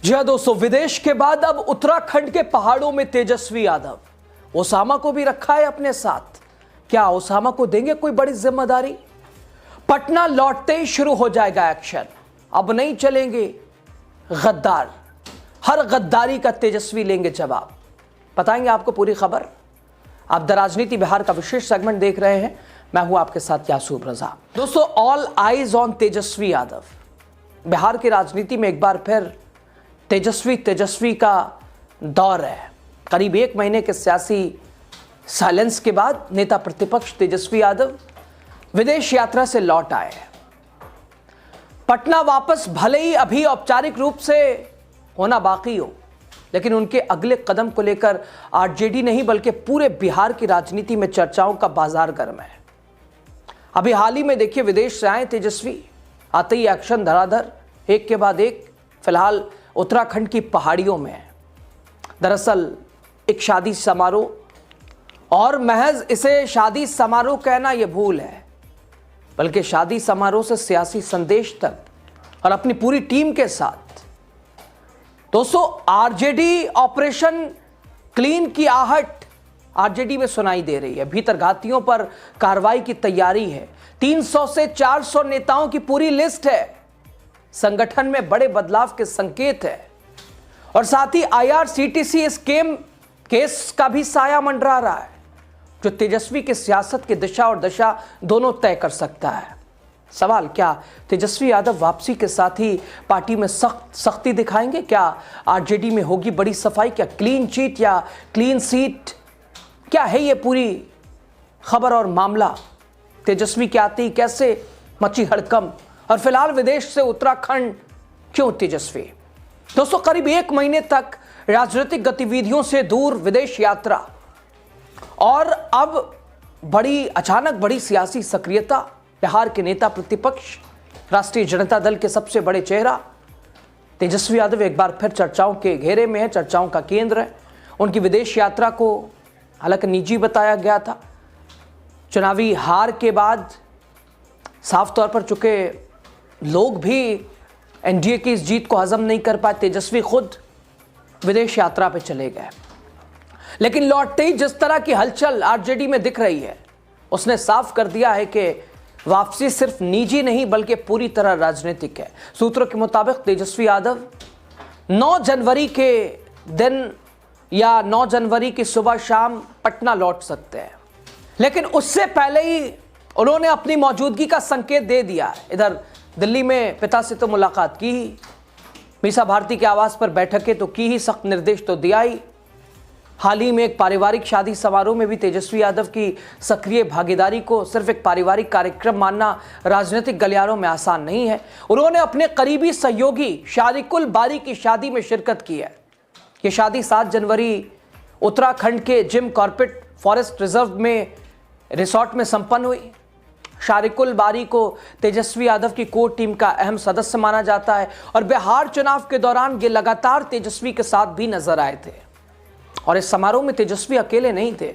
जी हाँ दोस्तों, विदेश के बाद अब उत्तराखंड के पहाड़ों में तेजस्वी यादव। ओसामा को भी रखा है अपने साथ। क्या ओसामा को देंगे कोई बड़ी जिम्मेदारी? पटना लौटते ही शुरू हो जाएगा एक्शन। अब नहीं चलेंगे गद्दार, हर गद्दारी का तेजस्वी लेंगे जवाब। बताएंगे आपको पूरी खबर। आप द राजनीति बिहार का विशेष सेगमेंट देख रहे हैं। मैं हूं आपके साथ यासूब रजा। दोस्तों, all eyes on Tejashwi Yadav. Bihar की राजनीति में एक बार फिर तेजस्वी का दौर है। करीब एक महीने के सियासी साइलेंस के बाद नेता प्रतिपक्ष तेजस्वी यादव विदेश यात्रा से लौट आए हैं। पटना वापस भले ही अभी औपचारिक रूप से होना बाकी हो, लेकिन उनके अगले कदम को लेकर आरजेडी नहीं बल्कि पूरे बिहार की राजनीति में चर्चाओं का बाजार गर्म है। अभी हाल ही में देखिए, विदेश से आए तेजस्वी, आते ही एक्शन धड़ाधड़, एक के बाद एक। फिलहाल उत्तराखंड की पहाड़ियों में है। दरअसल एक शादी समारोह, और महज इसे शादी समारोह कहना यह भूल है, बल्कि शादी समारोह से सियासी संदेश तक, और अपनी पूरी टीम के साथ। दोस्तों, आरजेडी ऑपरेशन क्लीन की आहट आरजेडी में सुनाई दे रही है। भीतरघातियों पर कार्रवाई की तैयारी है। 300 से 400 नेताओं की पूरी लिस्ट है। संगठन में बड़े बदलाव के संकेत है, और साथ ही आईआरसीटीसी स्कैम केस का भी साया मंडरा रहा है, जो तेजस्वी की सियासत की दिशा और दशा दोनों तय कर सकता है। सवाल, क्या तेजस्वी यादव वापसी के साथ ही पार्टी में सख्ती दिखाएंगे? क्या आरजेडी में होगी बड़ी सफाई? क्या क्लीन चीट या क्लीन सीट? क्या है ये पूरी खबर और मामला? तेजस्वी के आते ही कैसे मची हड़कंप? और फिलहाल विदेश से उत्तराखंड क्यों तेजस्वी? दोस्तों, करीब एक महीने तक राजनीतिक गतिविधियों से दूर विदेश यात्रा, और अब अचानक बड़ी सियासी सक्रियता। बिहार के नेता प्रतिपक्ष, राष्ट्रीय जनता दल के सबसे बड़े चेहरा तेजस्वी यादव एक बार फिर चर्चाओं के घेरे में है, चर्चाओं का केंद्र है। उनकी विदेश यात्रा को हालांकि निजी बताया गया था। चुनावी हार के बाद साफ तौर पर चुके लोग भी एनडीए की इस जीत को हजम नहीं कर पाए। तेजस्वी खुद विदेश यात्रा पर चले गए, लेकिन लौटते ही जिस तरह की हलचल आरजेडी में दिख रही है, उसने साफ कर दिया है कि वापसी सिर्फ निजी नहीं बल्कि पूरी तरह राजनीतिक है। सूत्रों के मुताबिक तेजस्वी यादव 9 जनवरी के दिन या 9 जनवरी की सुबह शाम पटना लौट सकते हैं, लेकिन उससे पहले ही उन्होंने अपनी मौजूदगी का संकेत दे दिया। इधर दिल्ली में पिता से तो मुलाकात की ही, मीसा भारती के आवास पर बैठकें तो की ही, सख्त निर्देश तो दिया ही। हाल ही में एक पारिवारिक शादी समारोह में भी तेजस्वी यादव की सक्रिय भागीदारी को सिर्फ एक पारिवारिक कार्यक्रम मानना राजनीतिक गलियारों में आसान नहीं है। उन्होंने अपने करीबी सहयोगी शारिकुल बारी की शादी में शिरकत की है। ये शादी 7 जनवरी उत्तराखंड के जिम कॉर्बेट फॉरेस्ट रिजर्व में रिसोर्ट में संपन्न हुई। शारिकुल बारी को तेजस्वी यादव की कोर टीम का अहम सदस्य माना जाता है, और बिहार चुनाव के दौरान ये लगातार तेजस्वी के साथ भी नजर आए थे। और इस समारोह में तेजस्वी अकेले नहीं थे,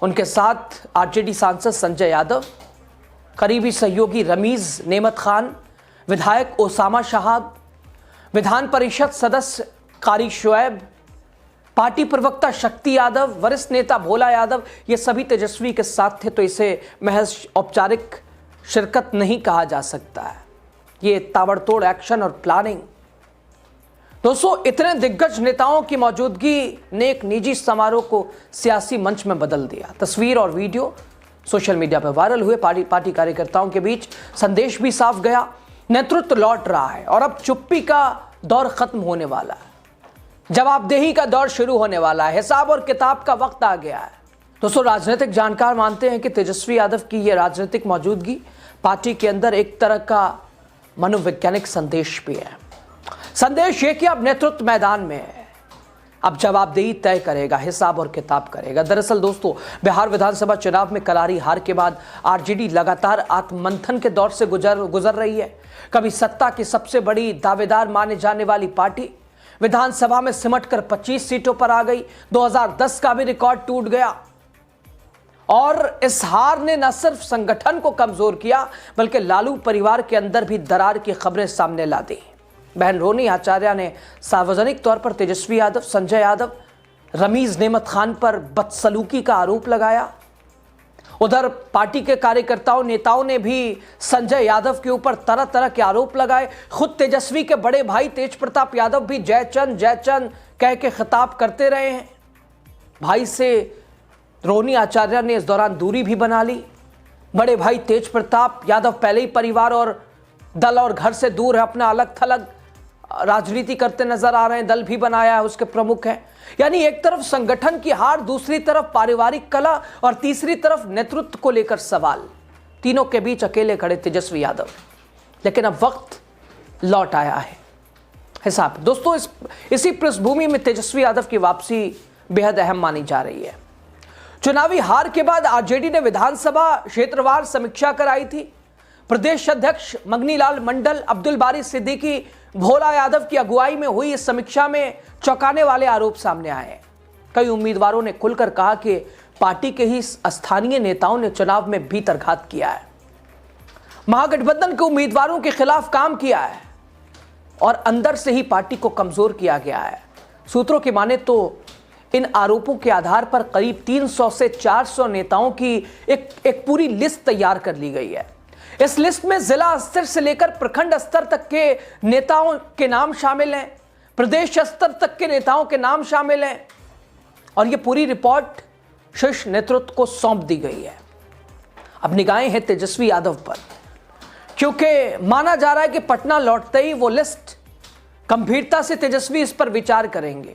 उनके साथ आरजेडी सांसद संजय यादव, करीबी सहयोगी रमीज नेमत खान, विधायक ओसामा शहाब, विधान परिषद सदस्य कारी शोएब, पार्टी प्रवक्ता शक्ति यादव, वरिष्ठ नेता भोला यादव, ये सभी तेजस्वी के साथ थे। तो इसे महज औपचारिक शिरकत नहीं कहा जा सकता है, ये ताबड़तोड़ एक्शन और प्लानिंग। दोस्तों, इतने दिग्गज नेताओं की मौजूदगी ने एक निजी समारोह को सियासी मंच में बदल दिया। तस्वीर और वीडियो सोशल मीडिया पर वायरल हुए। पार्टी कार्यकर्ताओं के बीच संदेश भी साफ गया, नेतृत्व लौट रहा है, और अब चुप्पी का दौर खत्म होने वाला है, जवाबदेही का दौर शुरू होने वाला है, हिसाब और किताब का वक्त आ गया है। दोस्तों, राजनीतिक जानकार मानते हैं कि तेजस्वी यादव की यह राजनीतिक मौजूदगी पार्टी के अंदर एक तरह का मनोवैज्ञानिक संदेश भी है। संदेश ये कि अब नेतृत्व मैदान में है, अब जवाबदेही तय करेगा, हिसाब और किताब करेगा। दरअसल दोस्तों, बिहार विधानसभा चुनाव में करारी हार के बाद आरजेडी लगातार आत्ममंथन के दौर से गुजर रही है। कभी सत्ता की सबसे बड़ी दावेदार माने जाने वाली पार्टी विधानसभा में सिमटकर 25 सीटों पर आ गई। 2010 का भी रिकॉर्ड टूट गया, और इस हार ने न सिर्फ संगठन को कमजोर किया, बल्कि लालू परिवार के अंदर भी दरार की खबरें सामने ला दी। बहन रोनी आचार्य ने सार्वजनिक तौर पर तेजस्वी यादव, संजय यादव, रमीज नेमत खान पर बदसलूकी का आरोप लगाया। उधर पार्टी के कार्यकर्ताओं, नेताओं ने भी संजय यादव के ऊपर तरह तरह के आरोप लगाए। खुद तेजस्वी के बड़े भाई तेज प्रताप यादव भी जयचंद जयचंद कह के खिताब करते रहे हैं। भाई से रोनी आचार्य ने इस दौरान दूरी भी बना ली। बड़े भाई तेज प्रताप यादव पहले ही परिवार और दल और घर से दूर है, अपना अलग थलग राजनीति करते नजर आ रहे हैं। दल भी बनाया है, उसके प्रमुख हैं। यानी एक तरफ संगठन की हार, दूसरी तरफ पारिवारिक कला और तीसरी तरफ नेतृत्व को लेकर सवाल। तीनों के बीच अकेले खड़े तेजस्वी यादव। लेकिन अब वक्त लौट आया है हिसाब। दोस्तों, इसी पृष्ठभूमि में तेजस्वी यादव की वापसी बेहद अहम मानी जा रही है। चुनावी हार के बाद आरजेडी ने विधानसभा क्षेत्रवार समीक्षा कराई थी। प्रदेश अध्यक्ष मंगनीलाल मंडल, अब्दुल बारी सिद्दीकी, भोला यादव की अगुवाई में हुई इस समीक्षा में चौंकाने वाले आरोप सामने आए। कई उम्मीदवारों ने खुलकर कहा कि पार्टी के ही स्थानीय नेताओं ने चुनाव में भीतरघात किया है, महागठबंधन के उम्मीदवारों के खिलाफ काम किया है और अंदर से ही पार्टी को कमजोर किया गया है। सूत्रों की माने तो इन आरोपों के आधार पर करीब 300 से 400 नेताओं की एक पूरी लिस्ट तैयार कर ली गई है। इस लिस्ट में जिला स्तर से लेकर प्रखंड स्तर तक के नेताओं के नाम शामिल हैं, प्रदेश स्तर तक के नेताओं के नाम शामिल हैं और यह पूरी रिपोर्ट शीर्ष नेतृत्व को सौंप दी गई है। अब निगाहें हैं तेजस्वी यादव पर, क्योंकि माना जा रहा है कि पटना लौटते ही वो लिस्ट गंभीरता से तेजस्वी इस पर विचार करेंगे।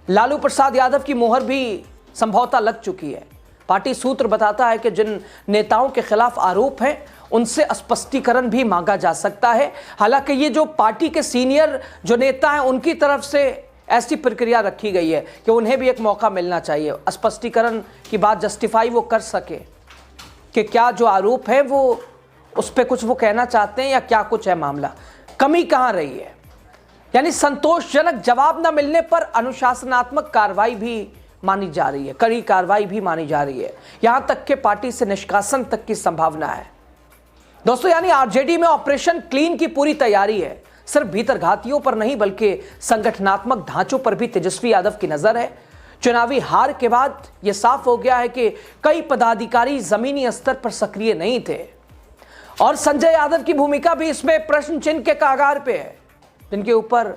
लालू प्रसाद यादव की मोहर भी संभवतः लग चुकी है। पार्टी सूत्र बताता है कि जिन नेताओं के खिलाफ आरोप हैं उनसे स्पष्टीकरण भी मांगा जा सकता है। हालांकि ये जो पार्टी के सीनियर जो नेता हैं उनकी तरफ से ऐसी प्रक्रिया रखी गई है कि उन्हें भी एक मौका मिलना चाहिए, स्पष्टीकरण की बात जस्टिफाई वो कर सके कि क्या जो आरोप है वो उस पर कुछ वो कहना चाहते हैं या क्या कुछ है मामला, कमी कहाँ रही है। यानी संतोषजनक जवाब न मिलने पर अनुशासनात्मक कार्रवाई भी मानी जा रही है, कड़ी कार्रवाई भी मानी जा रही है, यहां तक कि पार्टी से निष्कासन तक की संभावना है। दोस्तों, यानी आरजेडी में ऑपरेशन क्लीन की पूरी तैयारी है। सिर्फ भीतरघातियों पर नहीं बल्कि संगठनात्मक ढांचों पर भी तेजस्वी यादव की नजर है। चुनावी हार के बाद यह साफ हो गया है कि कई पदाधिकारी जमीनी स्तर पर सक्रिय नहीं थे और संजय यादव की भूमिका भी इसमें प्रश्न चिन्ह के कगार पे है, जिनके ऊपर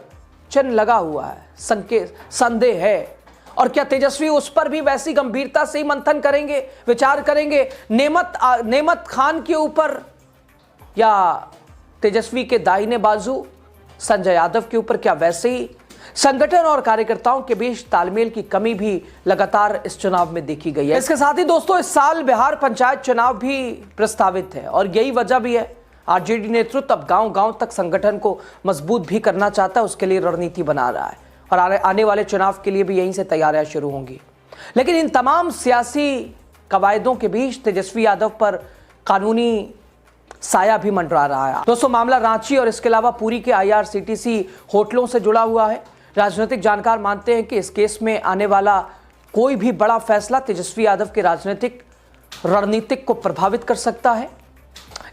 चिन्ह लगा हुआ है, संदेह है। और क्या तेजस्वी उस पर भी वैसी गंभीरता से ही मंथन करेंगे, विचार करेंगे? नेमत खान के ऊपर या तेजस्वी के दाहिने बाजू संजय यादव के ऊपर क्या वैसे ही? संगठन और कार्यकर्ताओं के बीच तालमेल की कमी भी लगातार इस चुनाव में देखी गई है। इसके साथ ही दोस्तों, इस साल बिहार पंचायत चुनाव भी प्रस्तावित है और यही वजह भी है आरजेडी नेतृत्व अब गांव-गांव तक संगठन को मजबूत भी करना चाहता है, उसके लिए रणनीति बना रहा है और आने वाले चुनाव के लिए भी यहीं से तैयारियां शुरू होंगी। लेकिन इन तमाम सियासी कवायदों के बीच तेजस्वी यादव पर कानूनी साया भी मंडरा रहा है। दोस्तों, मामला रांची और इसके अलावा पूरी के IRCTC होटलों से जुड़ा हुआ है। राजनीतिक जानकार मानते हैं कि इस केस में आने वाला कोई भी बड़ा फैसला तेजस्वी यादव के राजनीतिक रणनीतिक को प्रभावित कर सकता है।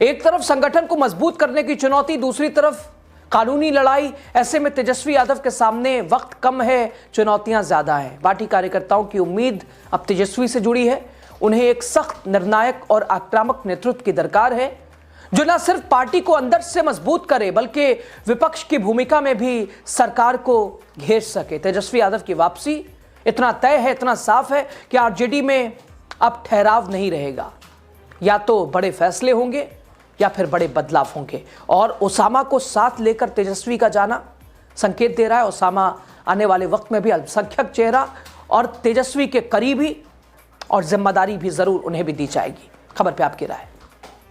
एक तरफ संगठन को मजबूत करने की चुनौती, दूसरी तरफ कानूनी लड़ाई। ऐसे में तेजस्वी यादव के सामने वक्त कम है, चुनौतियां ज्यादा हैं। पार्टी कार्यकर्ताओं की उम्मीद अब तेजस्वी से जुड़ी है। उन्हें एक सख्त, निर्णायक और आक्रामक नेतृत्व की दरकार है जो न सिर्फ पार्टी को अंदर से मजबूत करे बल्कि विपक्ष की भूमिका में भी सरकार को घेर सके। तेजस्वी यादव की वापसी इतना तय है, इतना साफ है कि आरजेडी में अब ठहराव नहीं रहेगा। या तो बड़े फैसले होंगे या फिर बड़े बदलाव होंगे। और ओसामा को साथ लेकर तेजस्वी का जाना संकेत दे रहा है ओसामा आने वाले वक्त में भी अल्पसंख्यक चेहरा और तेजस्वी के करीबी और जिम्मेदारी भी जरूर उन्हें भी दी जाएगी। खबर पे आपकी राय।